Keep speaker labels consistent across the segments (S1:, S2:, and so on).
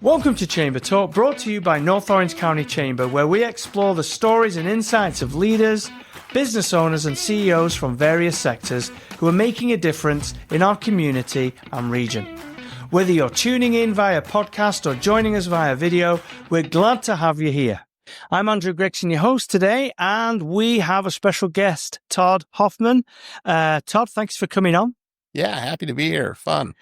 S1: Welcome to Chamber Talk, brought to you by North Orange County Chamber, where we explore the stories and insights of leaders, business owners and CEOs from various sectors who are making a difference in our community and region. Whether you're tuning in via podcast or joining us via video, we're glad to have you here. I'm Andrew Gregson, your host today, and we have a special guest, Todd Huffman. Todd, thanks for coming on.
S2: Yeah, happy to be here. Fun.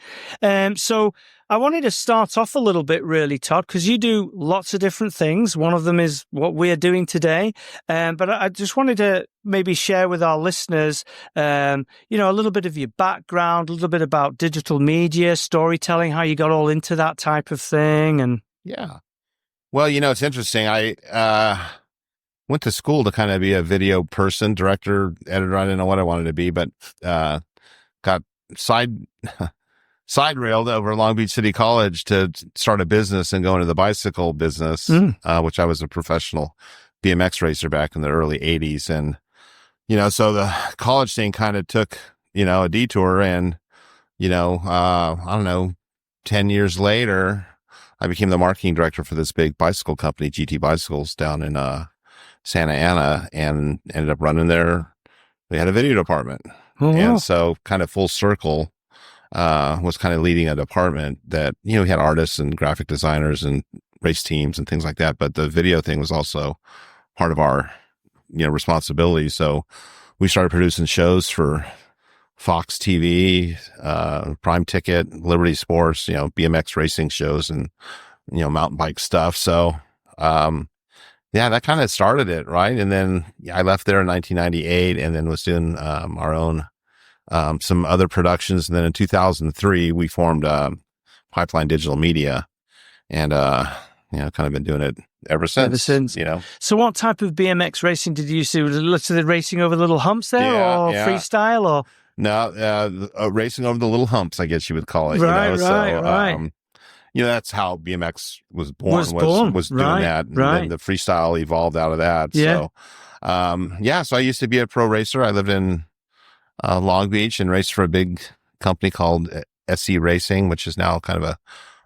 S1: So I wanted to start off a little bit, really, Todd, because you do lots of different things. One of them is what we're doing today. But I just wanted to maybe share with our listeners, a little bit of your background, a little bit about digital media, storytelling, how you got all into that type of thing. And
S2: yeah. Well, it's interesting. I went to school to kind of be a video person, director, editor. I didn't know what I wanted to be, but got side railed over Long Beach City College to start a business and go into the bicycle business, which I was a professional BMX racer back in the early 80s. And, so the college thing kind of took, a detour and, I don't know, 10 years later, I became the marketing director for this big bicycle company, GT Bicycles, down in Santa Ana, and ended up running there. They had a video department. Oh, wow. And so kind of full circle, was kind of leading a department that, we had artists and graphic designers and race teams and things like that. But the video thing was also part of our, responsibility. So we started producing shows for Fox TV, Prime Ticket, Liberty Sports, BMX racing shows and, mountain bike stuff. So, that kind of started it. Right. And then I left there in 1998 and then was doing, our own, some other productions. And then in 2003, we formed, Pipeline Digital Media and, kind of been doing it ever since.
S1: So what type of BMX racing did you do? Was it racing over the little humps there or freestyle or?
S2: No, racing over the little humps, I guess you would call it.
S1: Right.
S2: That's how BMX was born. Was doing that, and then the freestyle evolved out of that. Yeah. So, so I used to be a pro racer. I lived in Long Beach and raced for a big company called SE Racing, which is now kind of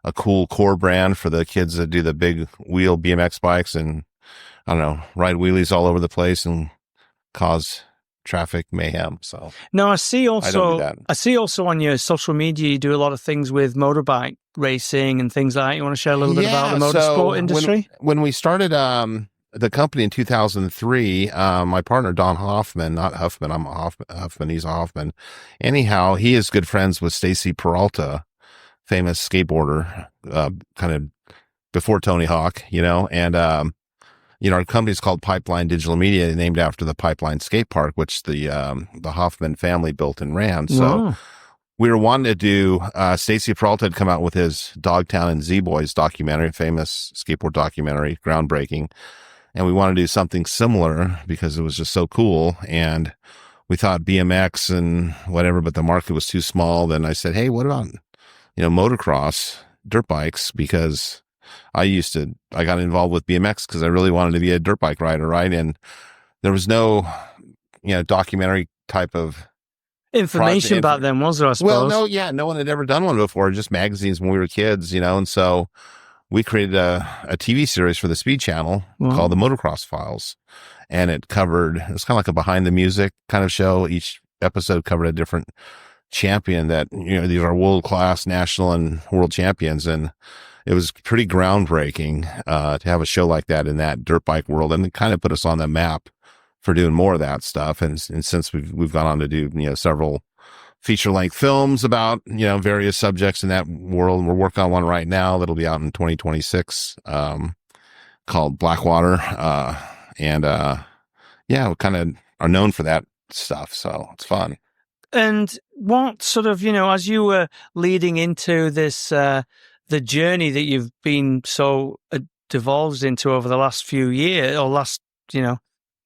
S2: a cool core brand for the kids that do the big wheel BMX bikes and, I don't know, ride wheelies all over the place and cause traffic mayhem. So
S1: no, I see also on your social media you do a lot of things with motorbike racing and things like that. You want to share a little bit about the motorsport industry? When
S2: we started the company in 2003, my partner Don Huffman, not Huffman, I'm a Huffman, he's a Hoffman. Anyhow, he is good friends with Stacy Peralta, famous skateboarder, kind of before Tony Hawk, and our company is called Pipeline Digital Media, named after the Pipeline Skate Park, which the Hoffman family built and ran. So we were wanting to do, Stacy Peralta had come out with his Dogtown and Z-Boys documentary, famous skateboard documentary, groundbreaking. And we wanted to do something similar because it was just so cool. And we thought BMX and whatever, but the market was too small. Then I said, hey, what about, motocross, dirt bikes? Because I got involved with BMX because I really wanted to be a dirt bike rider, right? And there was no, documentary type of
S1: information back then, was there, I suppose?
S2: Well, no one had ever done one before, just magazines when we were kids, and so we created a TV series for the Speed Channel called The Motocross Files. And it was kind of like a behind the music kind of show. Each episode covered a different champion that, these are world-class national and world champions. And it was pretty groundbreaking to have a show like that in that dirt bike world, and it kind of put us on the map for doing more of that stuff. And since we've gone on to do several feature-length films about various subjects in that world. We're working on one right now that'll be out in 2026 called Blackwater, and we kind of are known for that stuff, so it's fun.
S1: And what sort of as you were leading into this the journey that you've been so devolved into over the last few years, or last,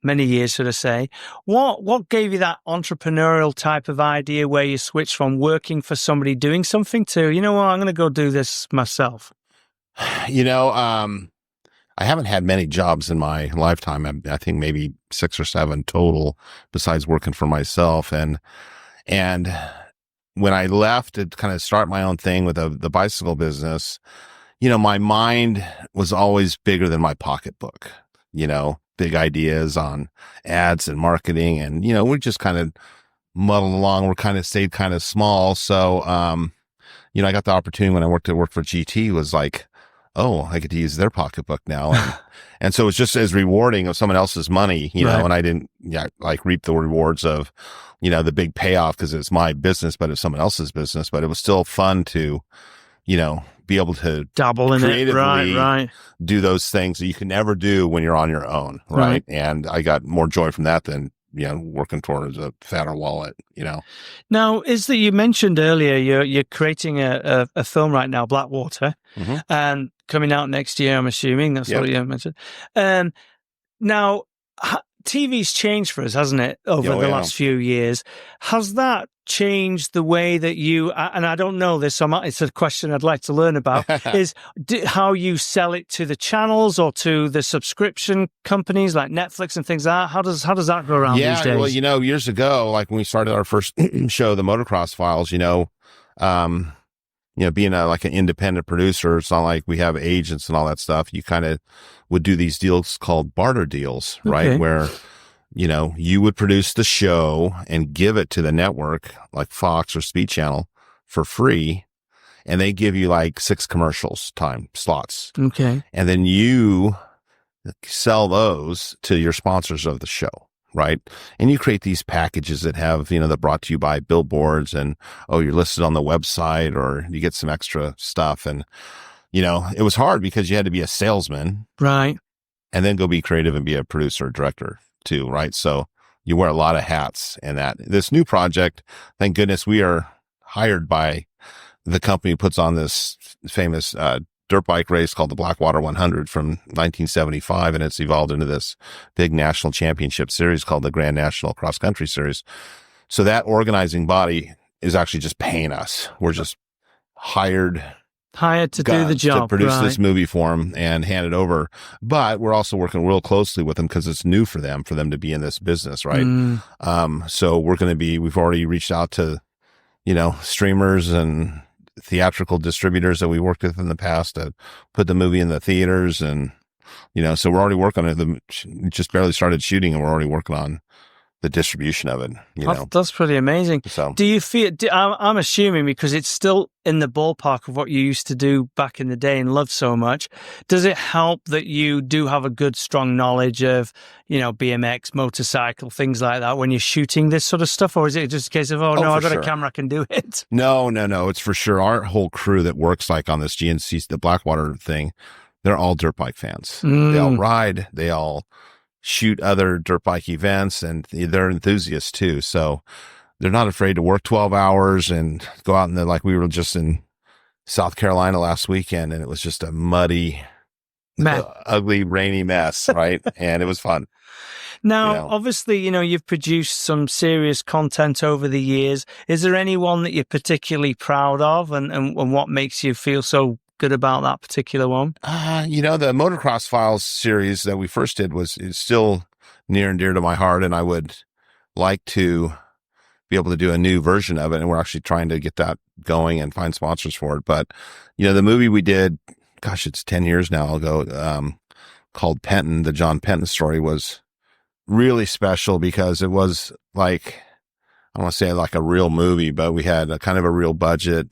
S1: many years, should I say, what gave you that entrepreneurial type of idea where you switched from working for somebody doing something to, I'm going to go do this myself?
S2: I haven't had many jobs in my lifetime. I think maybe 6 or 7 total besides working for myself. And when I left to kind of start my own thing with the bicycle business, my mind was always bigger than my pocketbook, big ideas on ads and marketing. And, we just kind of muddled along. We're kind of stayed kind of small. So, I got the opportunity when I worked for GT was like, oh, I get to use their pocketbook now. And so it's just as rewarding of someone else's money,
S1: Right.
S2: and I didn't reap the rewards of, the big payoff because it's my business, but it's someone else's business. But it was still fun to, be able to
S1: Dabble in it.
S2: creatively
S1: Right.
S2: do those things that you can never do when you're on your own. Right. And I got more joy from that than, working towards a fatter wallet,
S1: Now, is that you mentioned earlier, you're creating a film right now, Blackwater, and coming out next year, I'm assuming. That's what you mentioned. Now, TV's changed for us, hasn't it, over the last few years? Has that changed the way that you, and I don't know this, so it's a question I'd like to learn about, is how you sell it to the channels or to the subscription companies like Netflix and things like that? How does that go around these days?
S2: Well, years ago, like when we started our first show, the Motocross Files, being like an independent producer, it's not like we have agents and all that stuff. You kind of would do these deals called barter deals, right? Where, you would produce the show and give it to the network like Fox or Speed Channel for free. And they give you like 6 commercials time slots.
S1: Okay.
S2: And then you sell those to your sponsors of the show. Right. And you create these packages that have, that brought to you by billboards and, you're listed on the website or you get some extra stuff. And, it was hard because you had to be a salesman.
S1: Right.
S2: And then go be creative and be a producer or director too. Right. So you wear a lot of hats and this new project, thank goodness we are hired by the company who puts on this famous, dirt bike race called the Blackwater 100 from 1975, and it's evolved into this big national championship series called the Grand National Cross Country Series. So that organizing body is actually just paying us. We're just hired
S1: to do the job,
S2: to produce this movie for them and hand it over. But we're also working real closely with them because it's new for them to be in this business, right? So we've already reached out to, streamers and theatrical distributors that we worked with in the past to put the movie in the theaters. And, so we're already working on it. We just barely started shooting and we're already working on the distribution of it.
S1: That's pretty amazing.
S2: So,
S1: do you feel, I'm assuming because it's still in the ballpark of what you used to do back in the day and love so much, does it help that you do have a good, strong knowledge of, BMX, motorcycle, things like that when you're shooting this sort of stuff? Or is it just a case of, I've got a camera, I can do it?
S2: No. It's for sure. Our whole crew that works like on this GNC, the Blackwater thing, they're all dirt bike fans. They all ride. They all shoot other dirt bike events and they're enthusiasts too. So they're not afraid to work 12 hours and go out like we were just in South Carolina last weekend and it was just a muddy, ugly, rainy mess. Right. And it was fun.
S1: Now, obviously, you've produced some serious content over the years. Is there anyone that you're particularly proud of and what makes you feel so good about that particular one?
S2: The Motocross Files series that we first did is still near and dear to my heart. And I would like to be able to do a new version of it. And we're actually trying to get that going and find sponsors for it. But, the movie we did, gosh, it's 10 years now ago, called Penton, the John Penton story was really special because it was like, I don't want to say like a real movie, but we had a kind of a real budget.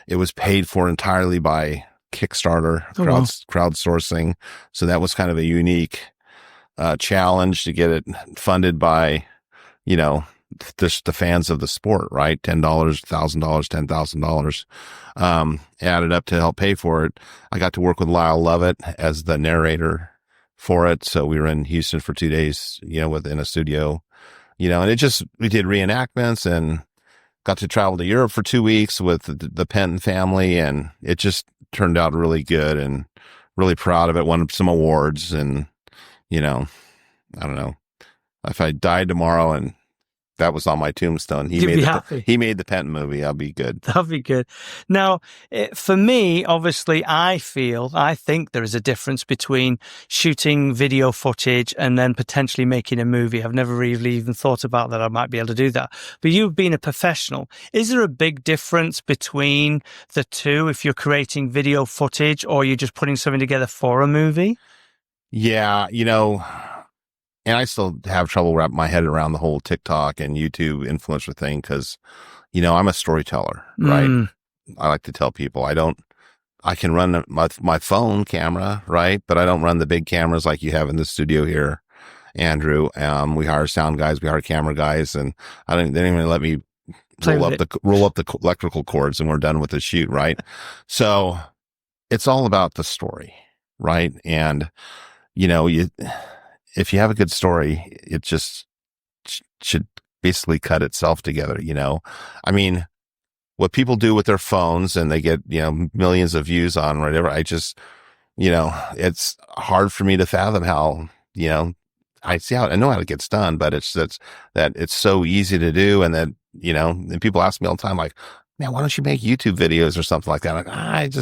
S2: It was paid for entirely by Kickstarter, crowdsourcing. So that was kind of a unique challenge to get it funded by, just the fans of the sport, right? $10, $1,000, $10,000 added up to help pay for it. I got to work with Lyle Lovett as the narrator for it. So we were in Houston for 2 days, within a studio, and we did reenactments and got to travel to Europe for 2 weeks with the Penton family. And it just turned out really good and really proud of it. Won some awards and, I don't know if I died tomorrow and that was on my tombstone.
S1: You'd be happy.
S2: He made the Penton movie. I'll be good.
S1: That'd be good. Now, for me, obviously, I think there is a difference between shooting video footage and then potentially making a movie. I've never really even thought about that. I might be able to do that. But you've been a professional. Is there a big difference between the two if you're creating video footage or you're just putting something together for a movie?
S2: Yeah, and I still have trouble wrapping my head around the whole TikTok and YouTube influencer thing because, I'm a storyteller, right? I like to tell people I can run my phone camera, right? But I don't run the big cameras like you have in the studio here, Andrew. We hire sound guys, we hire camera guys, and they didn't even let me roll up the electrical cords and we're done with the shoot, right? So it's all about the story, right? And, if you have a good story, it just should basically cut itself together, I mean, what people do with their phones and they get, millions of views on whatever, I just, it's hard for me to fathom how, I know how it gets done, but that it's so easy to do. And that, and people ask me all the time, like, man, why don't you make YouTube videos or something like that? I'm like,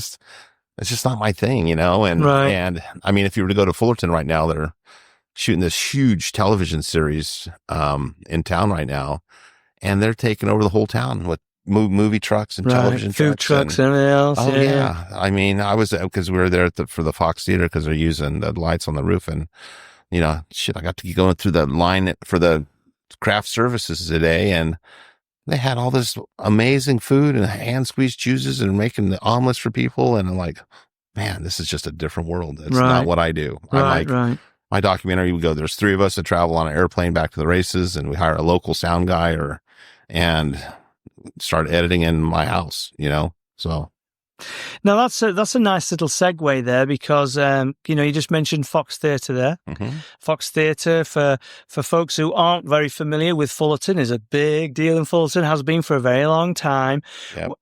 S2: it's just not my thing, and,
S1: right.
S2: And I mean, if you were to go to Fullerton right now, they're shooting this huge television series in town right now, and they're taking over the whole town with movie trucks and television
S1: food trucks and everything else.
S2: Oh yeah. I mean, I was because we were there for the Fox Theater because they're using the lights on the roof, and I got to keep going through the line for the craft services today, and they had all this amazing food and hand squeezed juices and making the omelets for people, and I'm like, man, this is just a different world. It's not what I do.
S1: Right.
S2: My documentary would go, there's 3 of us that travel on an airplane back to the races, and we hire a local sound guy and start editing in my house, so.
S1: Now that's a nice little segue there because, you just mentioned Fox Theatre there.
S2: Mm-hmm.
S1: Fox Theatre, for folks who aren't very familiar with Fullerton, is a big deal in Fullerton, has been for a very long time.
S2: Yep.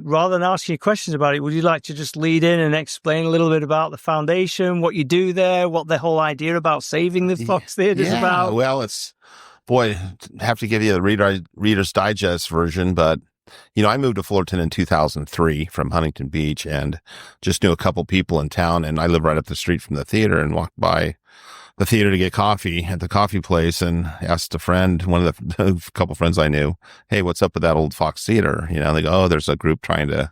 S1: Rather than asking you questions about it, would you like to just lead in and explain a little bit about the foundation, what you do there, what the whole idea about saving the Fox Theatre is about?
S2: Well, have to give you the Reader's Digest version, but, I moved to Fullerton in 2003 from Huntington Beach and just knew a couple people in town, and I live right up the street from the theater and walked by the theater to get coffee at the coffee place and asked a friend, one of the couple friends I knew, hey, what's up with that old Fox Theater? They go, oh, there's a group trying to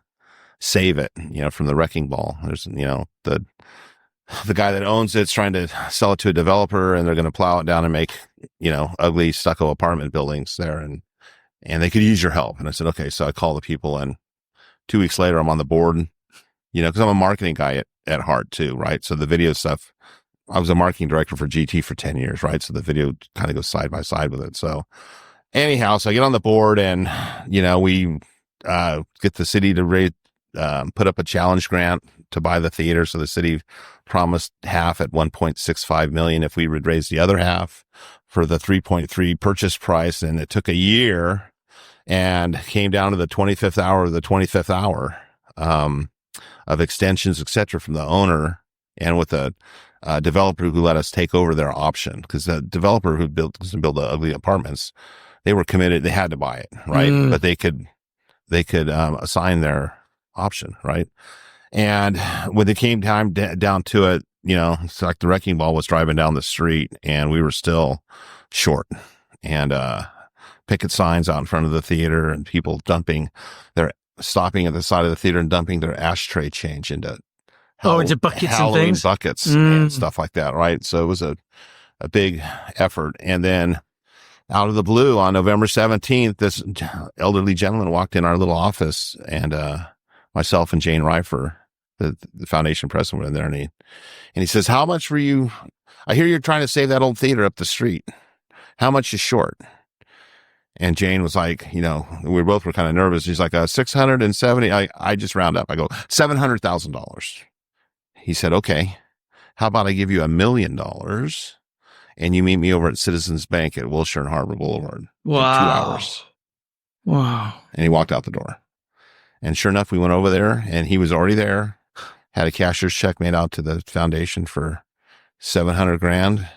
S2: save it, from the wrecking ball. There's, the guy that owns it's trying to sell it to a developer, and they're going to plow it down and make, ugly stucco apartment buildings there. And they could use your help. And I said, okay. So I call the people, and 2 weeks later I'm on the board, cause I'm a marketing guy at heart too. Right. So the video stuff, I was a marketing director for GT for 10 years. Right. So the video kind of goes side by side with it. So anyhow, so I get on the board, and, we, get the city to put up a challenge grant to buy the theater. So the city promised half at 1.65 million if we would raise the other half for the 3.3 purchase price. And it took a year and came down to the 25th hour of extensions, et cetera, from the owner, and with a developer who let us take over their option, because the developer who built the ugly apartments, they were committed. They had to buy it. Right. But they could assign their option. Right. And when it came time down to it, it's like the wrecking ball was driving down the street, and we were still short, and picket signs out in front of the theater, and people stopping at the side of the theater and dumping their ashtray change into
S1: buckets
S2: Halloween
S1: and things,
S2: buckets and stuff like that. Right. So it was a big effort. And then out of the blue on November 17th, this elderly gentleman walked in our little office, and myself and Jane Reifer, the foundation president, were in there, and he says, how much I hear you're trying to save that old theater up the street. How much is short? And Jane was like, we both were kind of nervous. She's like, 670. I just round up. I go, $700,000. He said, okay, how about I give you $1 million and you meet me over at Citizens Bank at Wilshire and Harbor Boulevard.
S1: Wow.
S2: In 2 hours.
S1: Wow.
S2: And he walked out the door. And sure enough, we went over there, and he was already there, had a cashier's check made out to the foundation for $700,000.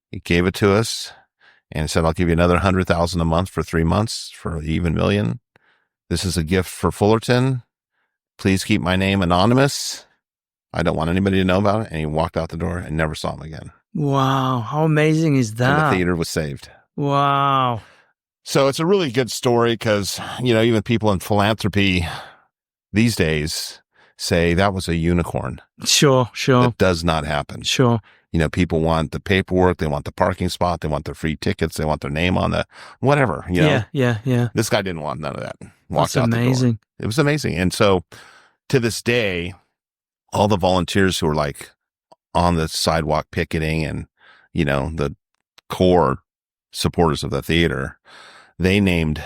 S2: He gave it to us, and said, I'll give you another 100,000 a month for 3 months for an even million. This is a gift for Fullerton. Please keep my name anonymous. I don't want anybody to know about it. And he walked out the door and never saw him again.
S1: Wow. How amazing is that?
S2: And the theater was saved.
S1: Wow.
S2: So it's a really good story because, even people in philanthropy these days say that was a unicorn.
S1: Sure.
S2: That does not happen.
S1: Sure.
S2: People want the paperwork. They want the parking spot. They want their free tickets. They want their name on the whatever,
S1: Yeah.
S2: This guy didn't want none of that.
S1: That's amazing.
S2: It was amazing. And so to this day, all the volunteers who are like on the sidewalk picketing and, the core supporters of the theater, they named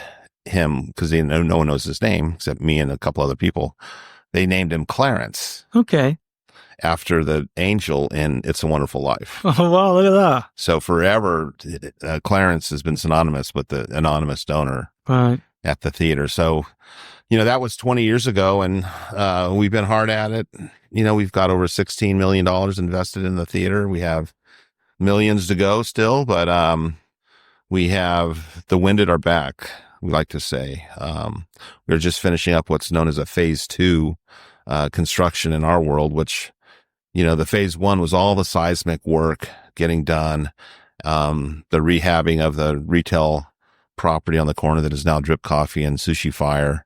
S2: him because no one knows his name except me and a couple other people. They named him Clarence.
S1: Okay.
S2: After the angel in It's a Wonderful Life.
S1: Oh, wow. Look at that.
S2: So forever, Clarence has been synonymous with the anonymous donor at the theater. So, that was 20 years ago, and we've been hard at it. We've got over $16 million invested in the theater. We have millions to go still, but we have the wind at our back, we like to say. We're just finishing up what's known as a phase 2 construction in our world, which, the phase 1 was all the seismic work getting done, the rehabbing of the retail property on the corner that is now Drip Coffee and Sushi Fire.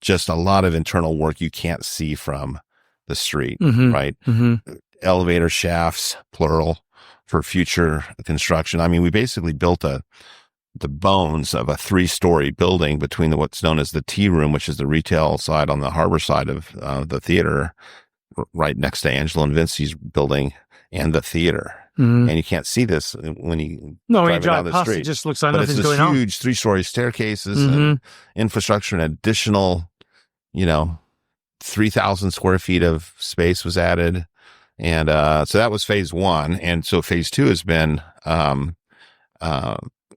S2: Just a lot of internal work you can't see from the street, right? Mm-hmm. Elevator shafts, plural, for future construction. I mean, we basically built the bones of a 3-story building between what's known as the tea room, which is the retail side on the harbor side of the theater, right next to Angelo and Vinci's building, and the theater. Mm-hmm. And you can't see this when you
S1: drive
S2: down the
S1: past,
S2: street.
S1: it just looks like nothing's going on.
S2: Huge 3-story staircases and infrastructure, and additional, 3,000 square feet of space was added. And so that was phase 1. And so phase 2 has been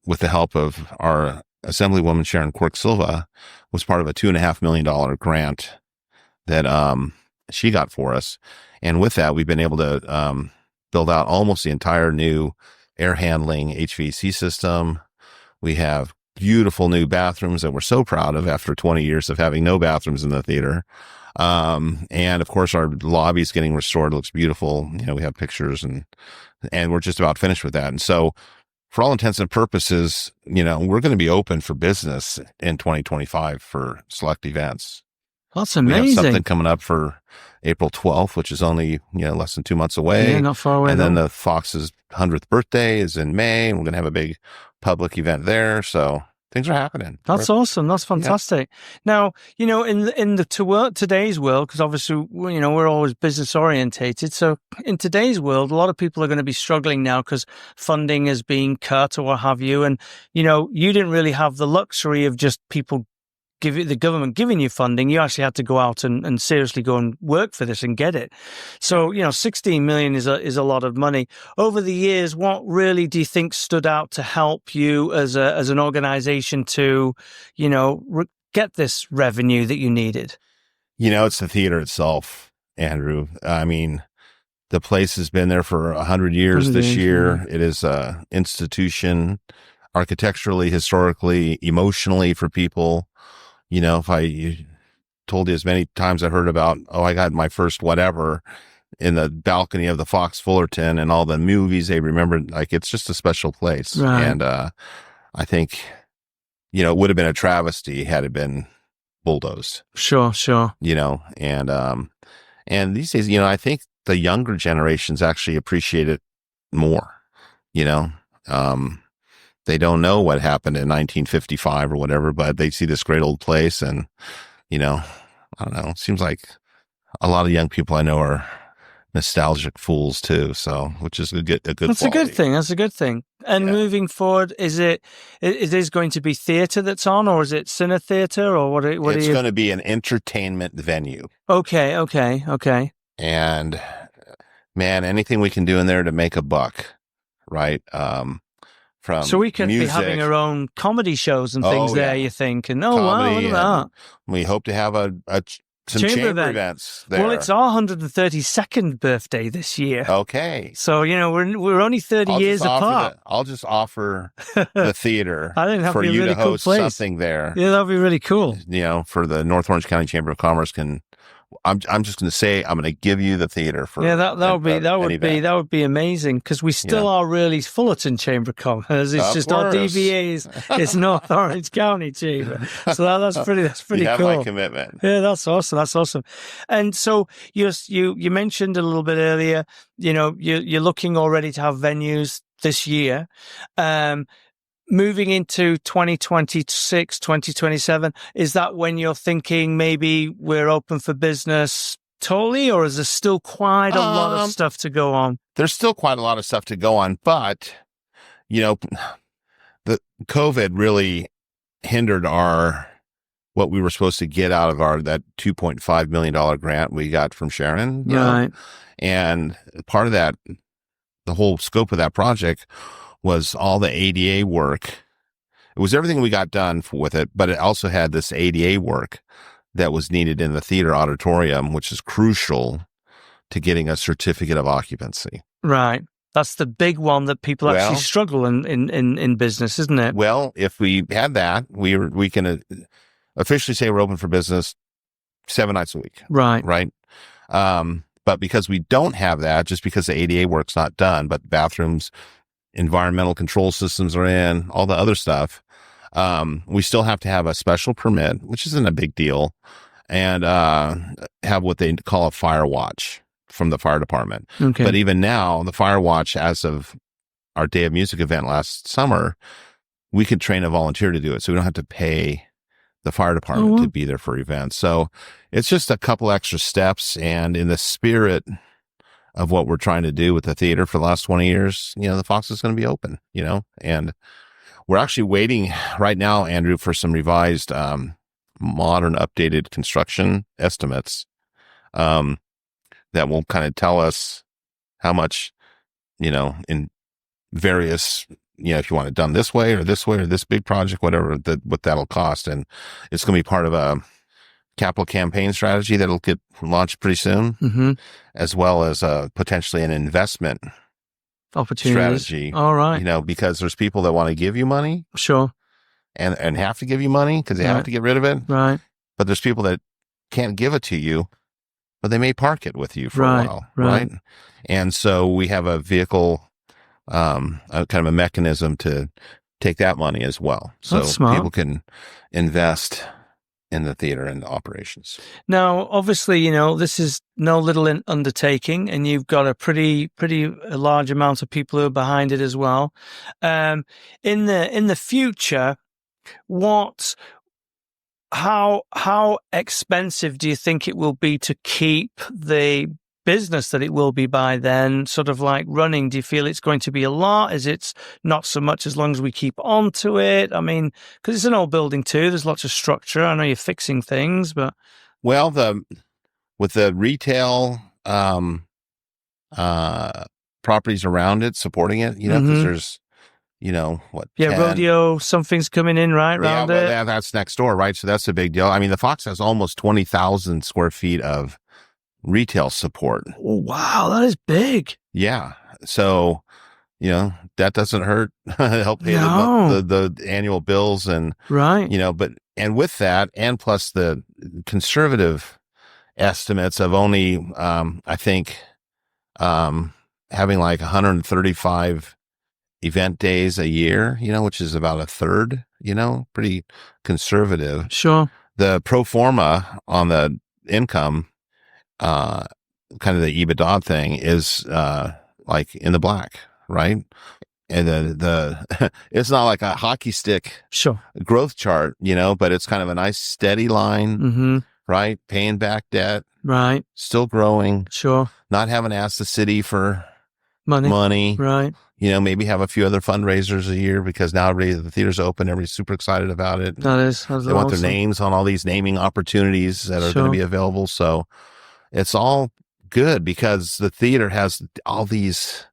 S2: with the help of our Assemblywoman Sharon Quirk Silva, was part of a $2.5 million grant that she got for us. And with that, we've been able to build out almost the entire new air handling HVAC system. We have beautiful new bathrooms that we're so proud of after 20 years of having no bathrooms in the theater. And of course our lobby is getting restored. It looks beautiful. We have pictures and we're just about finished with that. And so for all intents and purposes, we're going to be open for business in 2025 for select events.
S1: That's amazing.
S2: We have something coming up for April 12th, which is only, less than 2 months away.
S1: Yeah, not far away.
S2: And then the Fox's 100th birthday is in May, and we're going to have a big public event there. So things are happening.
S1: That's awesome. That's fantastic. Yeah. Now, in today's world, because obviously, we're always business orientated. So in today's world, a lot of people are going to be struggling now because funding is being cut or what have you. And, you didn't really have the luxury of just people the government giving you funding. You actually had to go out and seriously go and work for this and get it. So, 16 million is a lot of money. Over the years, what really do you think stood out to help you as an organization to, get this revenue that you needed?
S2: It's the theater itself, Andrew. I mean, the place has been there for 100 years this year. It is a institution, architecturally, historically, emotionally for people. If I told you as many times I heard about, I got my first whatever in the balcony of the Fox Fullerton and all the movies they remembered, like, it's just a special place. Right. And I think, it would have been a travesty had it been bulldozed. Sure. And these days, I think the younger generations actually appreciate it more. They don't know what happened in 1955 or whatever, but they see this great old place, and I don't know. It seems like a lot of young people I know are nostalgic fools too. So, which is a good. That's quality.
S1: A good thing. That's a good thing. And moving forward, is it going to be theater that's on, or is it cine theater, or what? It's
S2: going to be an entertainment venue.
S1: Okay.
S2: And man, anything we can do in there to make a buck, right? So
S1: we could be having our own comedy shows and things there, you think? And wow, look at that.
S2: We hope to have a some chamber events there.
S1: Well, it's our 132nd birthday this year.
S2: Okay.
S1: So, we're only 30 years apart.
S2: I'll just offer the theater
S1: I think that'd
S2: for
S1: be a
S2: you
S1: really
S2: to
S1: cool
S2: host
S1: place.
S2: something there.
S1: Yeah, that'd be really cool.
S2: For the North Orange County Chamber of Commerce I'm just going to say I'm going to give you the theater for
S1: that would be amazing, because we still are really Fullerton Chamber of Commerce. It's just our DVA is North Orange County Chamber. So that's pretty
S2: you have
S1: cool.
S2: My commitment.
S1: Yeah, that's awesome. And so you mentioned a little bit earlier, you're looking already to have venues this year. Moving into 2026, 2027, is that when you're thinking maybe we're open for business totally, or is there still quite a lot of stuff to go on?
S2: There's still quite a lot of stuff to go on, but, the COVID really hindered what we were supposed to get out of that $2.5 million grant we got from Sharon.
S1: Right.
S2: And part of that, the whole scope of that project was all the ADA work. It was everything we got done with it, but it also had this ADA work that was needed in the theater auditorium, which is crucial to getting a certificate of occupancy.
S1: Right. That's the big one that people actually struggle in business, isn't it?
S2: Well, if we had that, we can officially say we're open for business 7 nights a week.
S1: Right.
S2: Right. But because we don't have that, just because the ADA work's not done, but bathrooms, environmental control systems are in, all the other stuff, we still have to have a special permit, which isn't a big deal, and have what they call a fire watch from the fire department.
S1: Okay.
S2: But even now, the fire watch, as of our Day of Music event last summer, we could train a volunteer to do it, so we don't have to pay the fire department to be there for events. So it's just a couple extra steps, and in the spirit of what we're trying to do with the theater for the last 20 years, the Fox is going to be open, and we're actually waiting right now, Andrew, for some revised, modern, updated construction estimates, that will kind of tell us how much, in various, if you want it done this way or this big project, whatever, what that'll cost. And it's going to be part of a capital campaign strategy that'll get launched pretty soon, as well as potentially an investment strategy.
S1: All right.
S2: Because there's people that want to give you money.
S1: Sure.
S2: And have to give you money because they have to get rid of it.
S1: Right.
S2: But there's people that can't give it to you, but they may park it with you for a while. Right. And so we have a vehicle, a kind of a mechanism to take that money as well. So people can invest in the theater and the operations. Now,
S1: obviously, this is no little undertaking, and you've got a pretty large amount of people who are behind it as well. In the future, how expensive do you think it will be to keep the business that it will be by then sort of like running? Do you feel it's going to be a lot? Is it not so much as long as we keep on to it? I mean, because it's an old building too, there's lots of structure. I know you're fixing things, but
S2: with the retail properties around it supporting it, because there's 10?
S1: Rodeo, something's coming in around it.
S2: Yeah, that's next door, right? So that's a big deal. I mean, the Fox has almost 20,000 square feet of retail support.
S1: Oh, wow, that is big.
S2: Yeah. So, that doesn't hurt. Help pay the annual bills and, and with that, and plus the conservative estimates of only, I think, having like 135 event days a year, which is about a third, pretty conservative.
S1: Sure.
S2: The pro forma on the income, kind of the EBITDA thing is, like in the black, right? And the it's not like a hockey stick growth chart, but it's kind of a nice steady line, right? Paying back debt,
S1: right?
S2: Still growing,
S1: sure.
S2: Not having to ask the city for
S1: money, right?
S2: Maybe have a few other fundraisers a year because now the theater's open, everybody's super excited about it.
S1: That's
S2: they want their names on all these naming opportunities that are going to be available. So it's all good because the theater has all these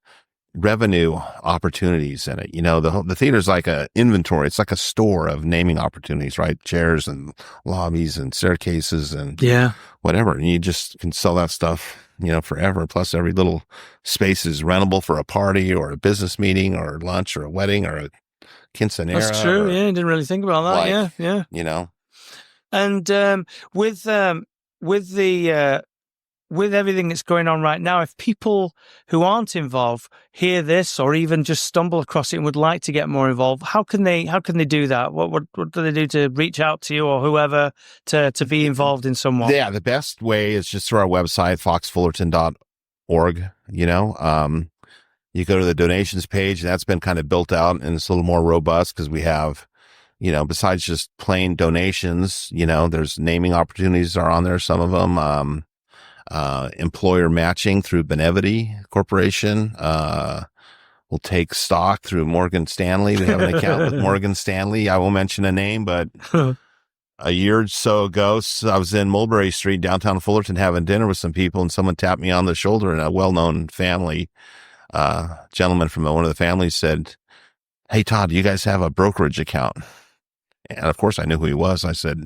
S2: revenue opportunities in it. The theater's like a inventory. It's like a store of naming opportunities, right? Chairs and lobbies and staircases and whatever. And you just can sell that stuff, forever. Plus every little space is rentable for a party or a business meeting or lunch or a wedding or a quinceanera.
S1: That's true. Yeah. I didn't really think about that. Yeah. And with everything that's going on right now, if people who aren't involved hear this or even just stumble across it and would like to get more involved, how can they do that? What do they do to reach out to you or whoever to be involved in some way?
S2: Yeah, the best way is just through our website, foxfullerton.org. You go to the donations page, and that's been kind of built out, and it's a little more robust because we have, besides just plain donations, there's naming opportunities are on there. Some of them, employer matching through Benevity Corporation. We'll take stock through Morgan Stanley. We have an account with Morgan Stanley. I won't mention a name, but a year or so ago, I was in Mulberry Street, downtown Fullerton, having dinner with some people, and someone tapped me on the shoulder, and a well-known family gentleman from one of the families said, "Hey, Todd, do you guys have a brokerage account?" And of course I knew who he was. I said,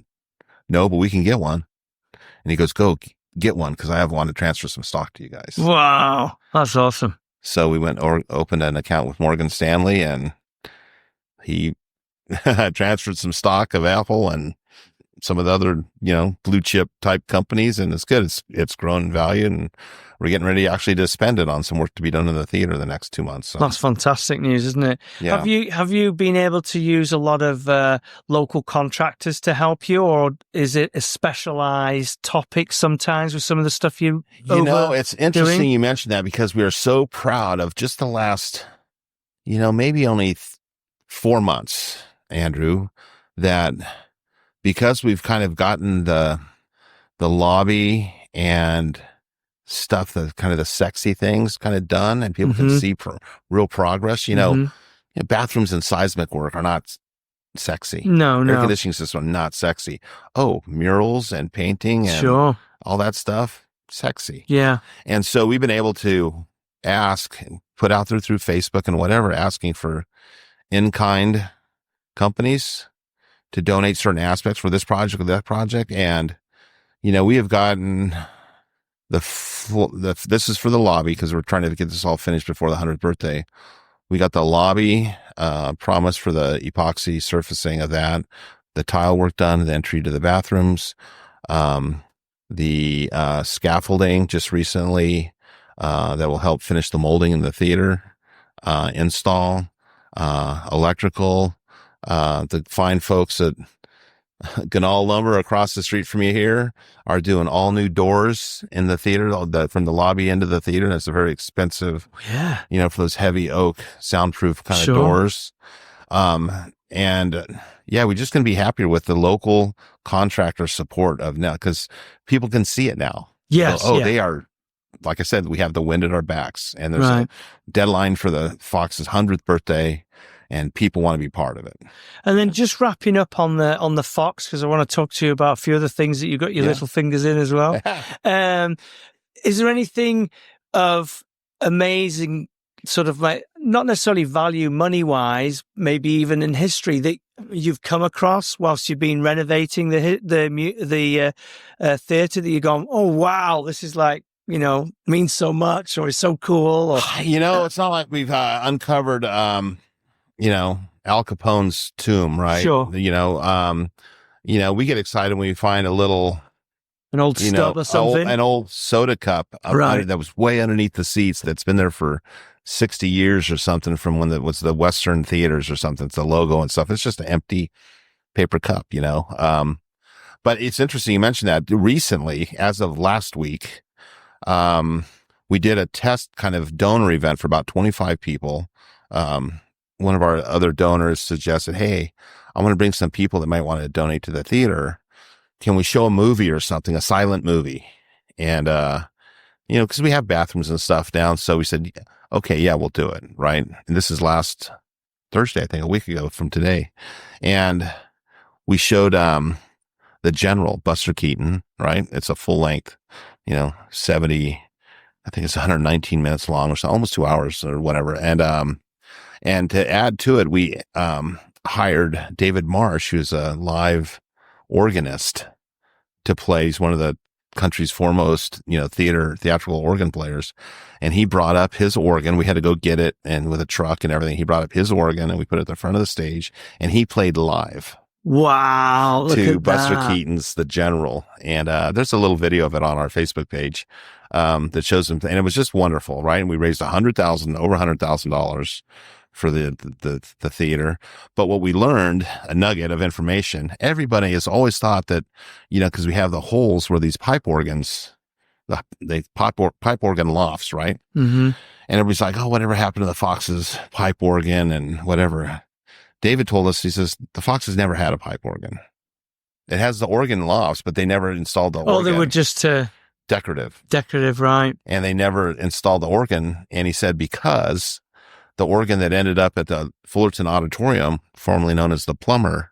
S2: "No, but we can get one." And he goes, "Go get one, because I have wanted to transfer some stock to you guys."
S1: Wow. That's awesome.
S2: So we went or opened an account with Morgan Stanley, and he transferred some stock of Apple and some of the other, blue chip type companies. And it's good. It's grown in value, and we're getting ready actually to spend it on some work to be done in the theater the next 2 months. So.
S1: That's fantastic news, isn't it?
S2: Yeah.
S1: Have you been able to use a lot of local contractors to help you, or is it a specialized topic sometimes with some of the stuff
S2: it's interesting you mentioned that, because we are so proud of just the last, maybe only 4 months, Andrew, that because we've kind of gotten the lobby and stuff, the kind of the sexy things kind of done, and people can see real progress. Bathrooms and seismic work are not sexy.
S1: No.
S2: Air conditioning system are not sexy. Oh, murals and painting and all that stuff, sexy.
S1: Yeah.
S2: And so we've been able to ask and put out there through Facebook and whatever, asking for in-kind companies to donate certain aspects for this project or that project. And, we have gotten this is for the lobby, because we're trying to get this all finished before the 100th birthday. We got the lobby promise for the epoxy surfacing of that, the tile work done, the entry to the bathrooms, the scaffolding just recently that will help finish the molding in the theater, install, electrical, the fine folks at Ganal Lumber across the street from you here are doing all new doors in the theater, from the lobby into the theater. That's a very expensive, for those heavy oak soundproof kind of doors. We just can be happier with the local contractor support of now, because people can see it now.
S1: Yes.
S2: They are, like I said, we have the wind at our backs, and there's a deadline for the Fox's 100th birthday, and people want to be part of it.
S1: And then just wrapping up on the Fox, because I want to talk to you about a few other things that you got your little fingers in as well. Is there anything of amazing, sort of like, not necessarily value money-wise, maybe even in history, that you've come across whilst you've been renovating the theatre, that you've gone, oh wow, this is like, means so much, or is so cool? Or
S2: it's not like we've uncovered Al Capone's tomb, right?
S1: Sure.
S2: We get excited when we find
S1: an old stub or something,
S2: an old soda cup that was way underneath the seats, that's been there for 60 years or something, from when it was the Western theaters or something. It's the logo and stuff. It's just an empty paper cup, but it's interesting you mentioned that. Recently, as of last week, we did a test kind of donor event for about 25 people. One of our other donors suggested, "Hey, I want to bring some people that might want to donate to the theater. Can we show a movie or something, a silent movie?" And, because we have bathrooms and stuff down. So we said, okay, yeah, we'll do it. Right. And this is last Thursday, I think, a week ago from today. And we showed, the General, Buster Keaton, right? It's a full length, 70 I think it's 119 minutes long or so, almost 2 hours or whatever. And to add to it, we hired David Marsh, who's a live organist, to play. He's one of the country's foremost, theatrical organ players. And he brought up his organ. We had to go get it, and with a truck and everything, he brought up his organ and we put it at the front of the stage, and he played live.
S1: Wow. Look
S2: To
S1: at
S2: Buster
S1: that.
S2: Keaton's The General. And there's a little video of it on our Facebook page that shows him. And it was just wonderful, right? And we raised over $100,000 for the theater. But what we learned, a nugget of information, everybody has always thought that, because we have the holes where these pipe organs, the pipe organ lofts, right?
S1: Mm-hmm.
S2: And everybody's like, oh, whatever happened to the Fox's pipe organ and whatever. David told us, he says, the Foxes never had a pipe organ. It has the organ lofts, but they never installed the organ.
S1: Oh, they were just
S2: decorative.
S1: Decorative, right.
S2: And they never installed the organ. And he said, because the organ that ended up at the Fullerton Auditorium, formerly known as the Plumber,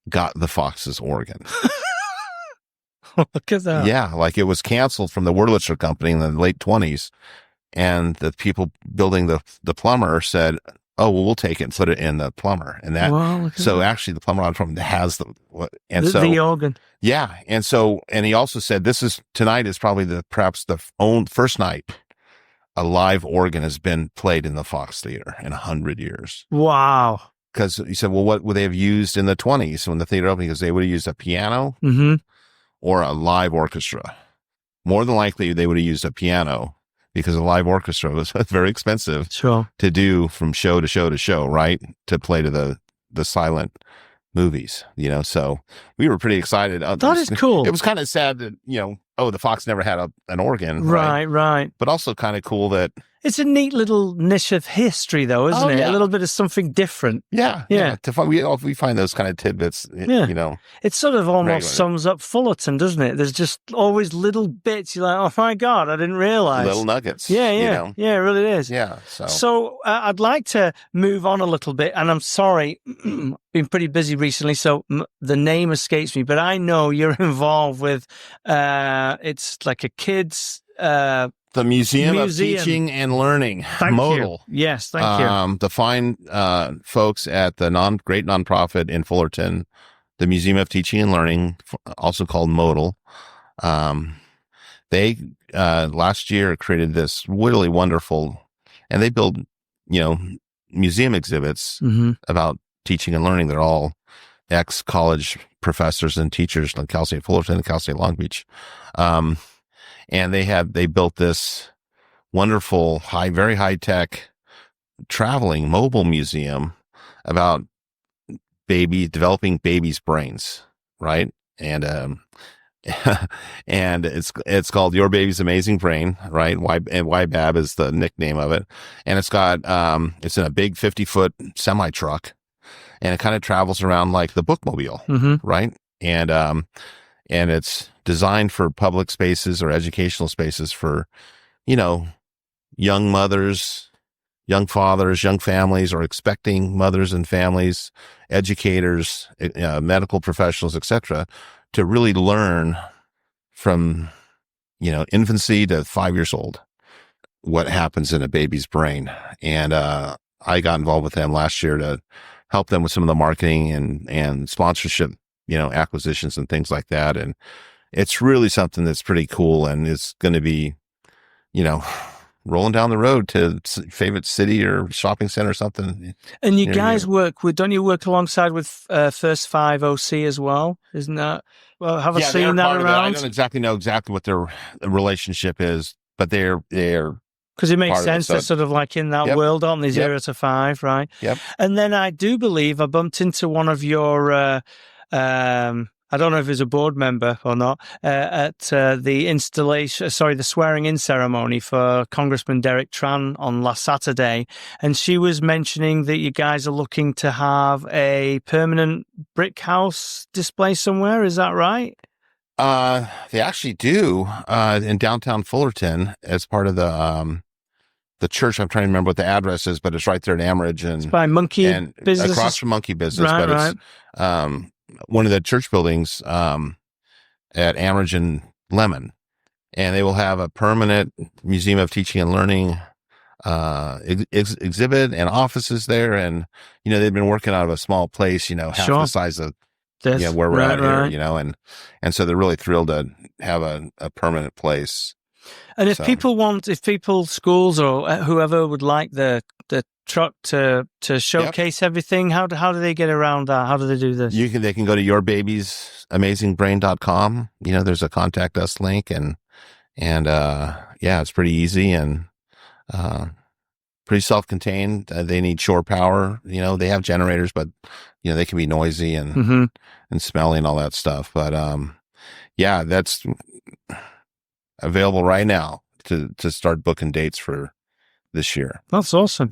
S2: got the Fox's organ.
S1: Look at that.
S2: Yeah, like it was canceled from the Wurlitzer Company in the late 20s. And the people building the Plumber said, oh, well, we'll take it and put it in the Plumber. And that,
S1: wow,
S2: so actually the Plumber Auditorium has the
S1: organ.
S2: Yeah. And he also said, tonight is probably perhaps the first night a live organ has been played in the Fox Theater in 100 years.
S1: Wow.
S2: Because he said, well, what would they have used in the 20s when the theater opened? Because they would have used a piano or a live orchestra. More than likely, they would have used a piano, because a live orchestra was very expensive to do from show to show to show, right? To play to the silent movies, so we were pretty excited.
S1: That is cool.
S2: It was kind of sad that, the Fox never had an organ.
S1: Right.
S2: But also kind of cool that
S1: it's a neat little niche of history, though, isn't it?
S2: Yeah.
S1: A little bit of something different.
S2: Yeah. We find those kind of tidbits,
S1: It sort of almost sums up Fullerton, doesn't it? There's just always little bits. You're like, oh my God, I didn't realize.
S2: Little nuggets.
S1: Yeah, it really is.
S2: Yeah.
S1: So I'd like to move on a little bit, and I'm sorry, been pretty busy recently, so the name escapes me, but I know you're involved with, it's like a kid's,
S2: the Museum of Teaching and Learning.
S1: Thank
S2: Modal.
S1: you. Yes, thank you.
S2: The fine folks at the great nonprofit in Fullerton, the Museum of Teaching and Learning, also called Modal. They last year created this really wonderful, and they build, museum exhibits about teaching and learning. They're all ex-college professors and teachers like Cal State Fullerton and Cal State Long Beach. And they built this wonderful, very high tech traveling mobile museum about developing babies' brains, right? And and it's called Your Baby's Amazing Brain, right? YBAB is the nickname of it. And it's got it's in a big 50-foot semi truck, and it kind of travels around like the bookmobile, right? And it's designed for public spaces or educational spaces for, young mothers, young fathers, young families, or expecting mothers and families, educators, medical professionals, etc., to really learn from, infancy to 5 years old, what happens in a baby's brain. And I got involved with them last year to help them with some of the marketing and sponsorship, acquisitions and things like that. And it's really something that's pretty cool, and it's going to be, rolling down the road to favorite city or shopping center or something.
S1: And you guys don't you work alongside with First 5 OC as well? Isn't that, well, have I seen that around?
S2: I don't exactly know what their relationship is, but they're
S1: because it makes sense. They're sort of like in that world, aren't they? 0 to 5, right?
S2: Yep.
S1: And then I do believe I bumped into one of your, I don't know if he's a board member or not, at the swearing-in ceremony for Congressman Derek Tran on last Saturday. And she was mentioning that you guys are looking to have a permanent brick house display somewhere. Is that right?
S2: They actually do in downtown Fullerton as part of the church. I'm trying to remember what the address is, but it's right there at Amridge, and
S1: it's by Monkey Business,
S2: across from Monkey Business.
S1: Right.
S2: It's one of the church buildings at Amridge and Lemon, and they will have a permanent Museum of Teaching and Learning exhibit and offices there. And, they've been working out of a small place, half
S1: Sure.
S2: the size of,
S1: This,
S2: where we're at
S1: right.
S2: here, and so they're really thrilled to have a permanent place.
S1: And if people, schools or whoever would like the truck to showcase everything, how do they get around that? How do they do this?
S2: They can go to yourbabysamazingbrain.com. There's a contact us link, and it's pretty easy and pretty self-contained. They need shore power. They have generators, but they can be noisy and smelly and all that stuff. But that's available right now to start booking dates for this year.
S1: That's awesome.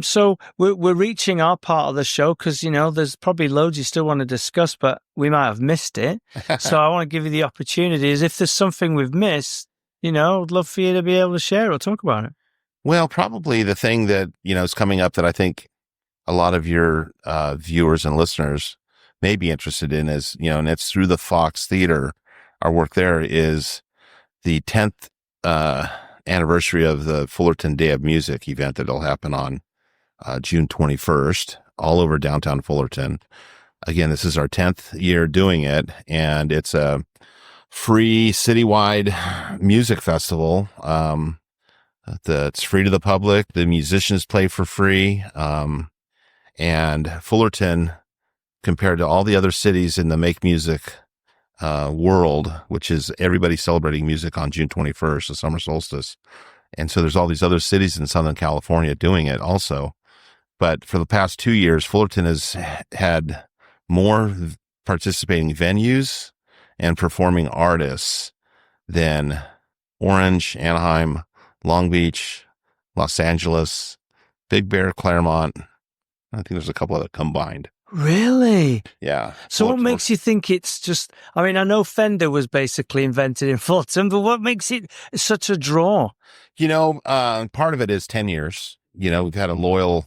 S1: So we're reaching our part of the show because, there's probably loads you still want to discuss, but we might have missed it. So I want to give you the opportunity is if there's something we've missed, I'd love for you to be able to share or talk about it.
S2: Well, probably the thing that, is coming up that I think a lot of your viewers and listeners may be interested in is, and it's through the Fox Theater. Our work there is the 10th anniversary of the Fullerton Day of Music event that'll happen on June 21st, all over downtown Fullerton. Again, this is our 10th year doing it, and it's a free citywide music festival. It's free to the public. The musicians play for free. And Fullerton, compared to all the other cities in the make music world, which is everybody celebrating music on June 21st, the summer solstice. And so there's all these other cities in Southern California doing it also. But for the past 2 years, Fullerton has had more participating venues and performing artists than Orange, Anaheim, Long Beach, Los Angeles, Big Bear, Claremont. I think there's a couple of combined.
S1: Really?
S2: Yeah.
S1: So what makes you think it's just, I know Fender was basically invented in Fullerton, but what makes it such a draw?
S2: Part of it is 10 years. We've had a loyal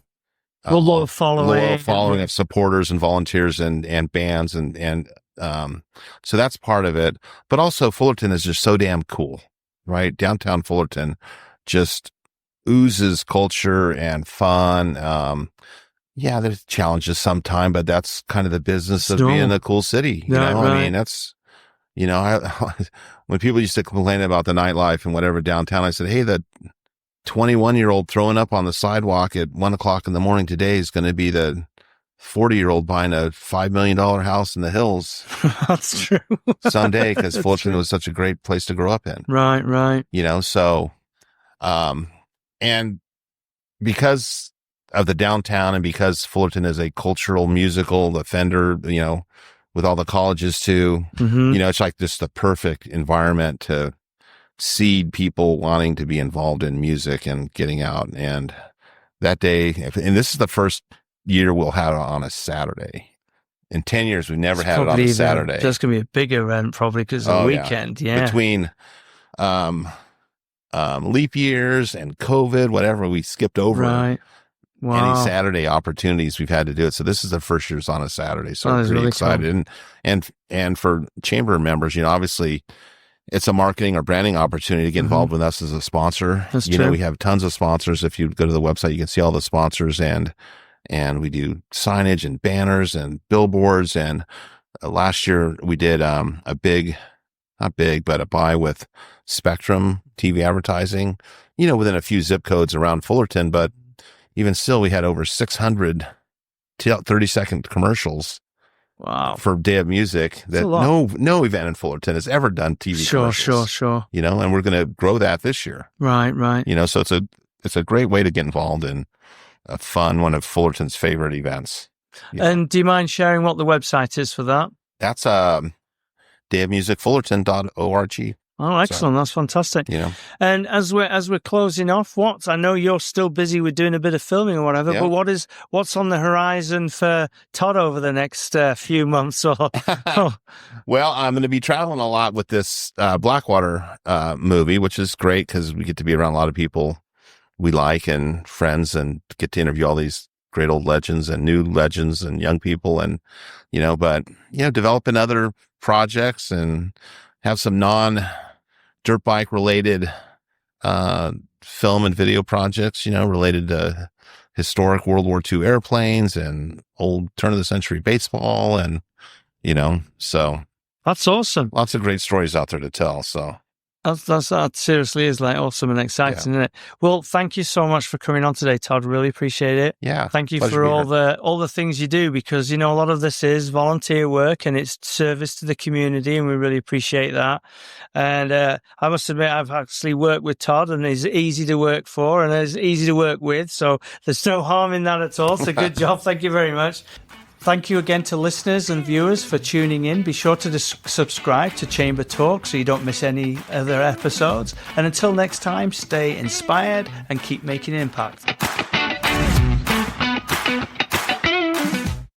S1: following
S2: of supporters and volunteers and bands. And so that's part of it. But also Fullerton is just so damn cool, right? Downtown Fullerton just oozes culture and fun. There's challenges sometime, but that's kind of the business of being a cool city. That's, when people used to complain about the nightlife and whatever downtown, I said, hey, the 21-year-old throwing up on the sidewalk at 1:00 in the morning today is going to be the 40-year-old buying a $5 million house in the hills.
S1: That's true.
S2: Someday, because Fullerton was such a great place to grow up in.
S1: Right.
S2: So, and because of the downtown and because Fullerton is a cultural musical, the Fender, with all the colleges too, it's like just the perfect environment to seed people wanting to be involved in music and getting out. And that day, and this is the first year we'll have it on a Saturday. In 10 years, we've never had it on a Saturday.
S1: That's going to be a big event probably because of the weekend. Yeah.
S2: Between leap years and COVID, whatever, we skipped over.
S1: Right. Wow.
S2: Any Saturday opportunities we've had to do it. So this is the first year's on a Saturday. So I'm pretty really excited. Cool. And for chamber members, obviously it's a marketing or branding opportunity to get involved with us as a sponsor.
S1: That's true.
S2: We have tons of sponsors. If you go to the website, you can see all the sponsors and we do signage and banners and billboards. And last year we did a buy with Spectrum TV advertising, within a few zip codes around Fullerton. But even still, we had over 600 30-second commercials.
S1: Wow.
S2: For Day of Music that no event in Fullerton has ever done TV commercials. Sure. And we're going to grow that this year.
S1: Right.
S2: So it's a great way to get involved in a fun, one of Fullerton's favorite events.
S1: And do you mind sharing what the website is for that?
S2: That's dayofmusicfullerton.org.
S1: Oh, excellent. That's fantastic. And as we're closing off, I know you're still busy with doing a bit of filming or whatever, but what's on the horizon for Todd over the next few months? Well,
S2: I'm going to be traveling a lot with this Blackwater movie, which is great because we get to be around a lot of people we like and friends and get to interview all these great old legends and new legends and young people and, developing other projects and have some dirt bike related film and video projects, related to historic World War II airplanes and old turn of the century baseball. And, so
S1: That's awesome.
S2: lots of great stories out there to tell. So
S1: That seriously is like awesome and exciting, isn't it? Well, thank you so much for coming on today, Todd. Really appreciate it.
S2: Yeah.
S1: Thank you for all the things you do, because, a lot of this is volunteer work and it's service to the community, and we really appreciate that. And I must admit, I've actually worked with Todd, and he's easy to work for and he's easy to work with. So there's no harm in that at all. So good job. Thank you very much. Thank you again to listeners and viewers for tuning in. Be sure to subscribe to Chamber Talk so you don't miss any other episodes. And until next time, stay inspired and keep making an impact.